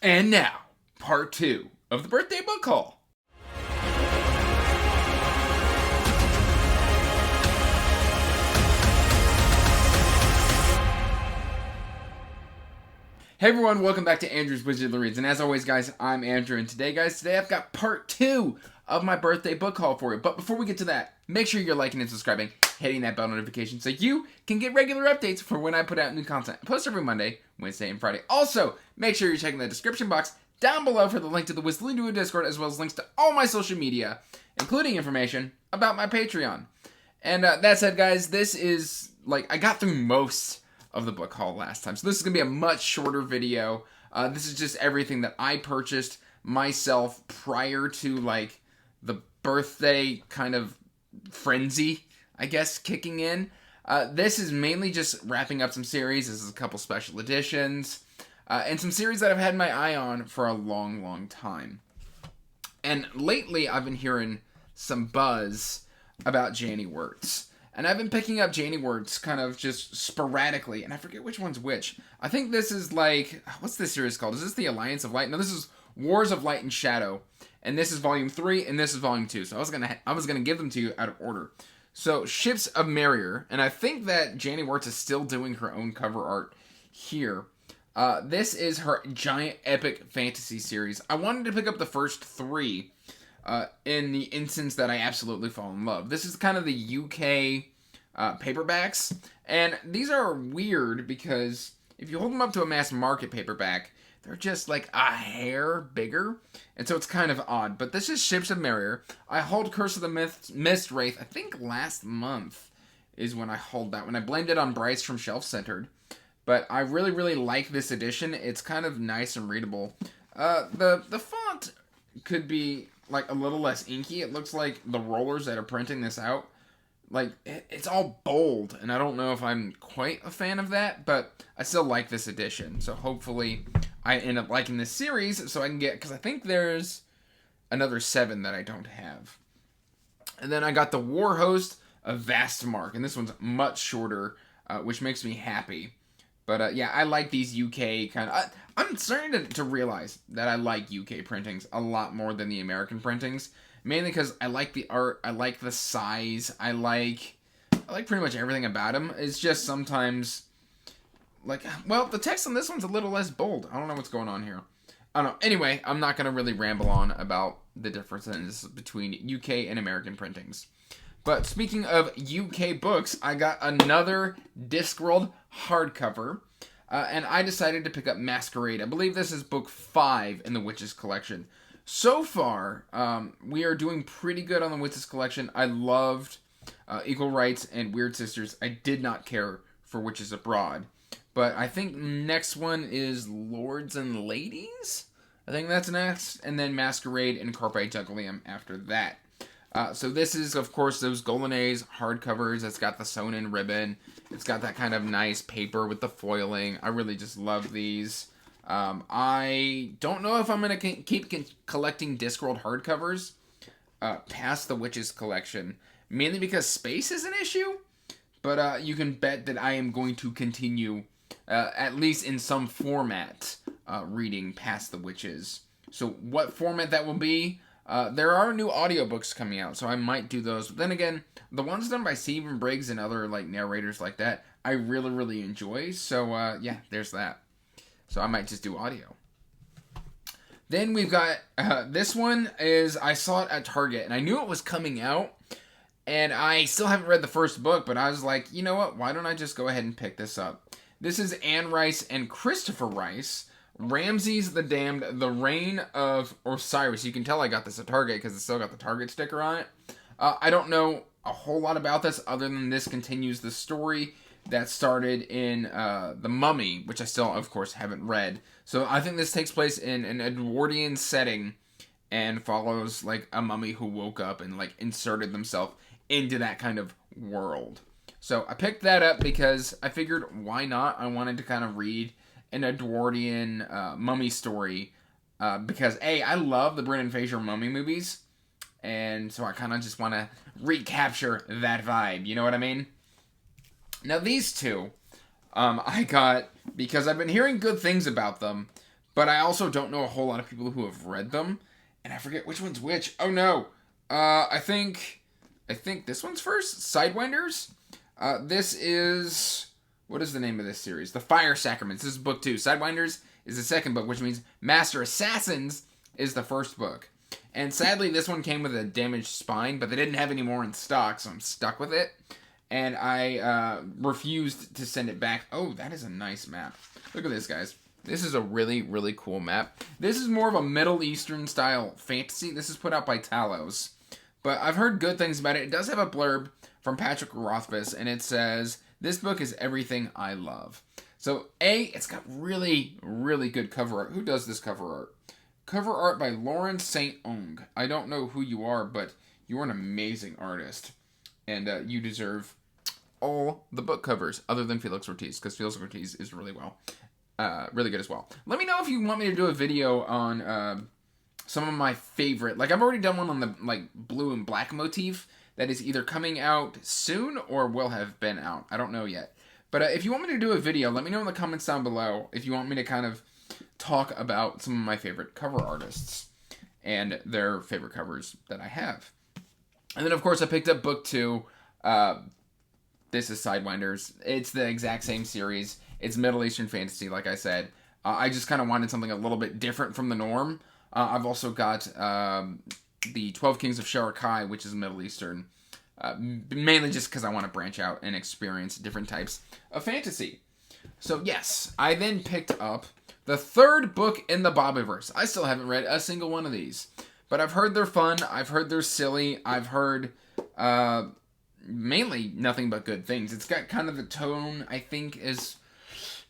And now, part 2 of the birthday book haul. Hey everyone, welcome back to Andrew's Wizardly Reads, and as always guys, I'm Andrew, and today I've got part 2 of my birthday book haul for you. But before we get to that, make sure you're liking and subscribing, hitting that bell notification so you can get regular updates for when I put out new content. I post every Monday, Wednesday, and Friday. Also, make sure you're checking the description box down below for the link to the Wizardly Duo Discord, as well as links to all my social media, including information about my Patreon. And that said guys, this is, I got through most of the book haul last time. So this is going to be a much shorter video. This is just everything that I purchased myself prior to, the birthday kind of frenzy, I guess, kicking in. This is mainly just wrapping up some series. This is a couple special editions. And some series that I've had my eye on for a long, long time. And lately, I've been hearing some buzz about Janie Wirtz. And I've been picking up Janie Wirtz kind of just sporadically, and I forget which one's which. I think this is what's this series called? Is this the Alliance of Light? No, this is Wars of Light and Shadow, and this is Volume 3, and this is Volume 2. So I was gonna give them to you out of order. So Ships of Merrier, and I think that Janie Wirtz is still doing her own cover art here. This is her giant epic fantasy series. I wanted to pick up the first 3. In the instance that I absolutely fall in love. This is kind of the UK paperbacks, and these are weird because if you hold them up to a mass market paperback, they're just like a hair bigger, and so it's kind of odd. But this is Ships of Merrier. I hauled Curse of the Mist Wraith, I think last month is when I hauled that one. I blamed it on Bryce from Shelf Centered, but I really, really like this edition. It's kind of nice and readable. The font could be a little less inky. It looks like the rollers that are printing this out, it's all bold, and I don't know if I'm quite a fan of that, but I still like this edition. So hopefully I end up liking this series so I can get, because I think there's another 7 that I don't have. And then I got the War Host of Vastmark, and this one's much shorter, which makes me happy. But yeah, I like these UK kind of... I'm starting to realize that I like UK printings a lot more than the American printings. Mainly because I like the art, I like the size, I like pretty much everything about them. It's just sometimes... the text on this one's a little less bold. I don't know what's going on here. I don't know. Anyway, I'm not going to really ramble on about the differences between UK and American printings. But speaking of UK books, I got another Discworld hardcover, and I decided to pick up Masquerade. I believe this is book 5 in the Witches collection. So far, we are doing pretty good on the Witches collection. I loved Equal Rights and Weird Sisters. I did not care for Witches Abroad. But I think next one is Lords and Ladies? I think that's next. And then Masquerade and Carpe Juggalium after that. So this is, of course, those Golden A's hardcovers. It's got the sewn-in ribbon. It's got that kind of nice paper with the foiling. I really just love these. I don't know if I'm going to keep collecting Discworld hardcovers past the Witches collection. Mainly because space is an issue. But you can bet that I am going to continue, at least in some format, reading past the Witches. So what format that will be... there are new audiobooks coming out, so I might do those. But then again, the ones done by Stephen Briggs and other narrators like that, I really, really enjoy. So yeah, there's that. So I might just do audio. Then we've got this one is I saw it at Target, and I knew it was coming out, and I still haven't read the first book, but I was like, you know what? Why don't I just go ahead and pick this up? This is Anne Rice and Christopher Rice. Ramses the Damned, The Reign of Osiris. You can tell I got this at Target because it's still got the Target sticker on it. I don't know a whole lot about this other than this continues the story that started in The Mummy, which I still, of course, haven't read. So I think this takes place in an Edwardian setting and follows a mummy who woke up and inserted themselves into that kind of world. So I picked that up because I figured, why not? I wanted to kind of read an Edwardian mummy story because, A, I love the Brendan Fraser mummy movies, and so I kind of just want to recapture that vibe, you know what I mean? Now these two, I got because I've been hearing good things about them, but I also don't know a whole lot of people who have read them, and I forget which one's which. Oh no, I think this one's first. Sidewinders. This is, what is the name of this series? The Fire Sacraments. This is book 2. Sidewinders is the second book, which means Master Assassins is the first book. And sadly, this one came with a damaged spine, but they didn't have any more in stock, so I'm stuck with it. And I refused to send it back. Oh, that is a nice map. Look at this, guys. This is a really, really cool map. This is more of a Middle Eastern style fantasy. This is put out by Talos. But I've heard good things about it. It does have a blurb from Patrick Rothfuss, and it says, "This book is everything I love." So, it's got really, really good cover art. Who does this cover art? Cover art by Lauren St. Ong. I don't know who you are, but you're an amazing artist. And you deserve all the book covers, other than Felix Ortiz, because Felix Ortiz is really good as well. Let me know if you want me to do a video on some of my favorite, like I've already done one on the blue and black motif that is either coming out soon or will have been out. I don't know yet. But if you want me to do a video, let me know in the comments down below if you want me to kind of talk about some of my favorite cover artists and their favorite covers that I have. And then, of course, I picked up book 2. This is Sidewinders. It's the exact same series. It's Middle Eastern fantasy, like I said. I just kind of wanted something a little bit different from the norm. I've also got the 12 Kings of Sharoki, which is Middle Eastern. Mainly just because I want to branch out and experience different types of fantasy. So, yes, I then picked up the third book in the Bobbyverse. I still haven't read a single one of these. But I've heard they're fun. I've heard they're silly. I've heard mainly nothing but good things. It's got kind of the tone, I think, is...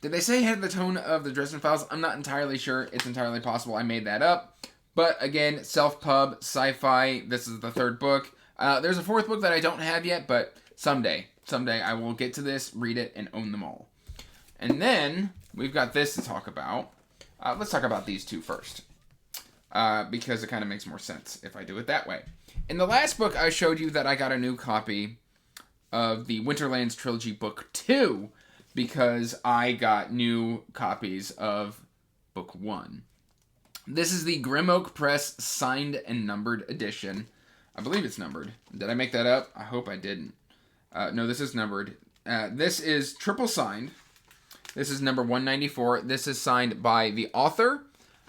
Did they say it had the tone of the Dresden Files? I'm not entirely sure. It's entirely possible I made that up. But again, self-pub, sci-fi. This is the third book. There's a fourth book that I don't have yet, but someday I will get to this, read it, and own them all. And then we've got this to talk about. Let's talk about these two first. Because it kind of makes more sense if I do it that way. In the last book, I showed you that I got a new copy of the Winterlands Trilogy Book 2 because I got new copies of Book 1. This is the Grim Oak Press signed and numbered edition. I believe it's numbered. Did I make that up? I hope I didn't. No, this is numbered. This is triple signed. This is number 194. This is signed by the author,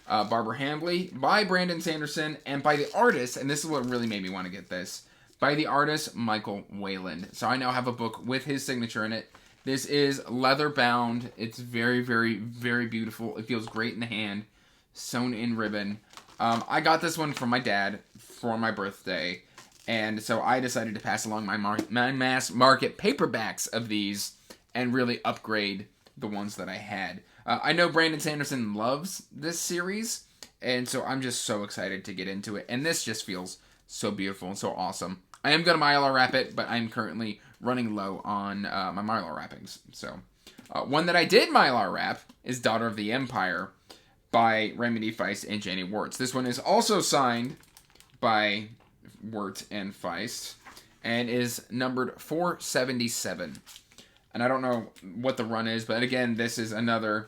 Barbara Hambly, by Brandon Sanderson, and by the artist, and this is what really made me want to get this, by the artist Michael Wayland. So I now have a book with his signature in it. This is leather bound. It's very, very, very beautiful. It feels great in the hand. Sewn in ribbon. I got this one from my dad for my birthday, and so I decided to pass along my mass market paperbacks of these and really upgrade the ones that I had. I know Brandon Sanderson loves this series, and so I'm just so excited to get into it. And this just feels so beautiful and so awesome. I am going to Mylar wrap it, but I'm currently running low on my Mylar wrappings. So, one that I did Mylar wrap is Daughter of the Empire by Remedy Feist and Janie Wirtz. This one is also signed by Wirtz and Feist and is numbered 477. And I don't know what the run is, but again, this is another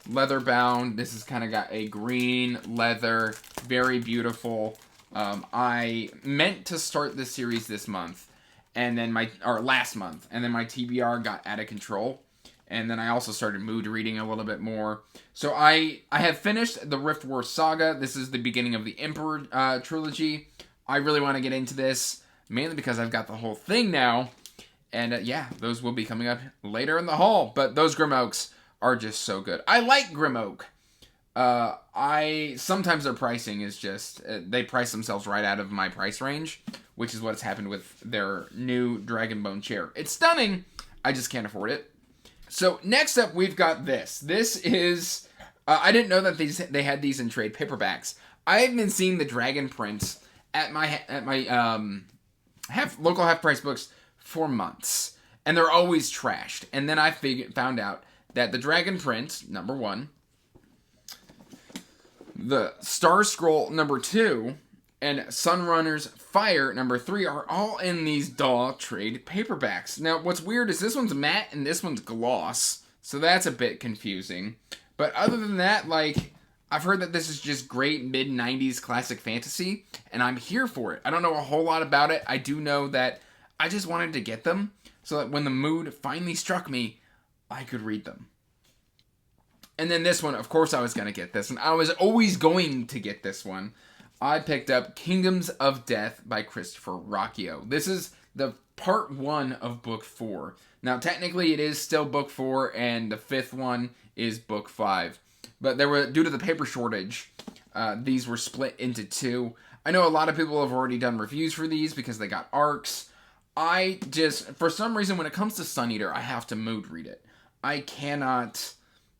leather bound. This has kind of got a green leather, very beautiful. I meant to start this series this month, and then last month, and then my TBR got out of control. And then I also started mood reading a little bit more. So I have finished the Rift War Saga. This is the beginning of the Emperor trilogy. I really want to get into this, mainly because I've got the whole thing now. And yeah, those will be coming up later in the haul. But those Grim Oaks are just so good. I like Grim Oak. Sometimes their pricing is just, they price themselves right out of my price range, which is what's happened with their new Dragonbone chair. It's stunning. I just can't afford it. So next up, we've got this. This is, I didn't know that they had these in trade paperbacks. I've been seeing the Dragon prints at my local half price books for months, and they're always trashed. And then I found out that the Dragon print, number 1, the Star Scroll number 2, and Sunrunner's Fire number 3 are all in these DAW trade paperbacks. Now, what's weird is this one's matte and this one's gloss, so that's a bit confusing. But other than that, like, I've heard that this is just great mid-90s classic fantasy, and I'm here for it. I don't know a whole lot about it. I do know that I just wanted to get them so that when the mood finally struck me, I could read them. And then this one, of course I was going to get this, and I was always going to get this one. I picked up Kingdoms of Death by Christopher Rocchio. This is the part 1 of book 4. Now, technically it is still book 4, and the 5th one is book 5. But due to the paper shortage, these were split into 2. I know a lot of people have already done reviews for these because they got arcs. I just, for some reason, when it comes to Sun Eater, I have to mood read it. I cannot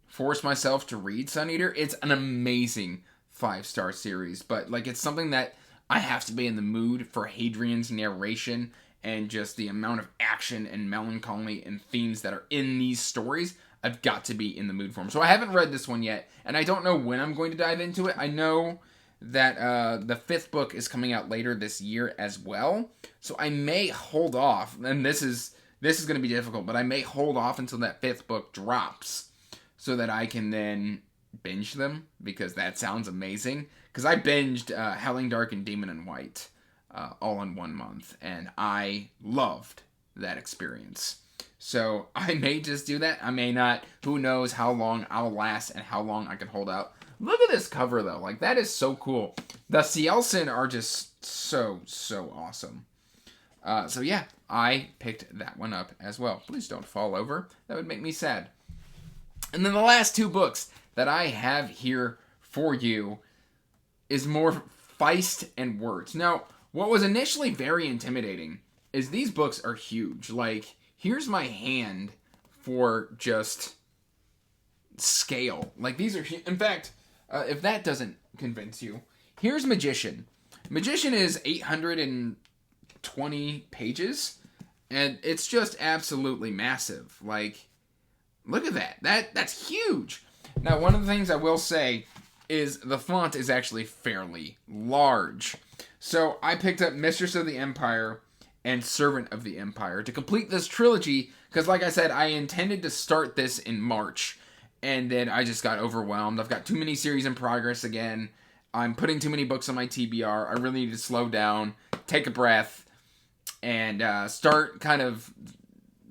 force myself to read Sun Eater. It's an amazing 5-star series, but like it's something that I have to be in the mood for. Hadrian's narration and just the amount of action and melancholy and themes that are in these stories. I've got to be in the mood for them. So I haven't read this one yet, and I don't know when I'm going to dive into it. I know that the 5th book is coming out later this year as well, so I may hold off. And this is going to be difficult, but I may hold off until that 5th book drops so that I can then binge them, because that sounds amazing. Because I binged Howling Dark and Demon in White all in 1 month, and I loved that experience. So I may just do that. I may not. Who knows how long I'll last and how long I can hold out. Look at this cover, though. Like, that is so cool. The Cielsen are just so awesome. So yeah, I picked that one up as well. Please don't fall over. That would make me sad. And then the last 2 books that I have here for you is more Feist and words. Now, what was initially very intimidating is these books are huge. Like, here's my hand for just scale. Like, these are, in fact, if that doesn't convince you, here's Magician. Magician is 820 pages, and it's just absolutely massive. Like, look at that. That's huge. Now, one of the things I will say is the font is actually fairly large. So I picked up Mistress of the Empire and Servant of the Empire to complete this trilogy, because like I said, I intended to start this in March, and then I just got overwhelmed. I've got too many series in progress again. I'm putting too many books on my TBR. I really need to slow down, take a breath, and start kind of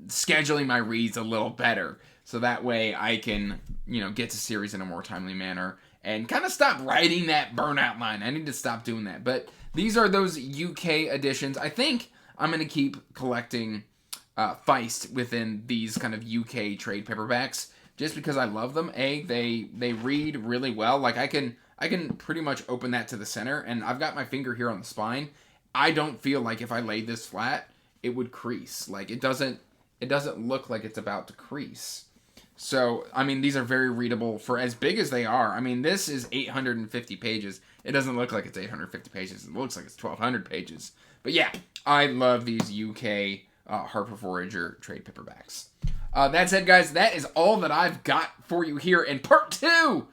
scheduling my reads a little better, so that way I can, get to series in a more timely manner and kind of stop writing that burnout line. I need to stop doing that. But these are those UK editions. I think I'm going to keep collecting Feist within these kind of UK trade paperbacks just because I love them. They read really well. Like, I can pretty much open that to the center, and I've got my finger here on the spine. I don't feel like if I laid this flat, it would crease. Like, it doesn't look like it's about to crease. So, I mean, these are very readable for as big as they are. I mean, this is 850 pages. It doesn't look like it's 850 pages. It looks like it's 1,200 pages. But yeah, I love these UK Harper Forager trade paperbacks. That said, guys, that is all that I've got for you here in part 2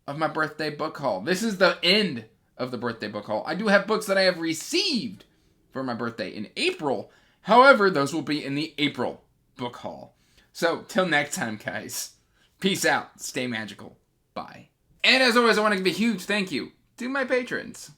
of my birthday book haul. This is the end of the birthday book haul. I do have books that I have received for my birthday in April. However, those will be in the April book haul. So, till next time, guys. Peace out. Stay magical. Bye. And as always, I want to give a huge thank you to my patrons.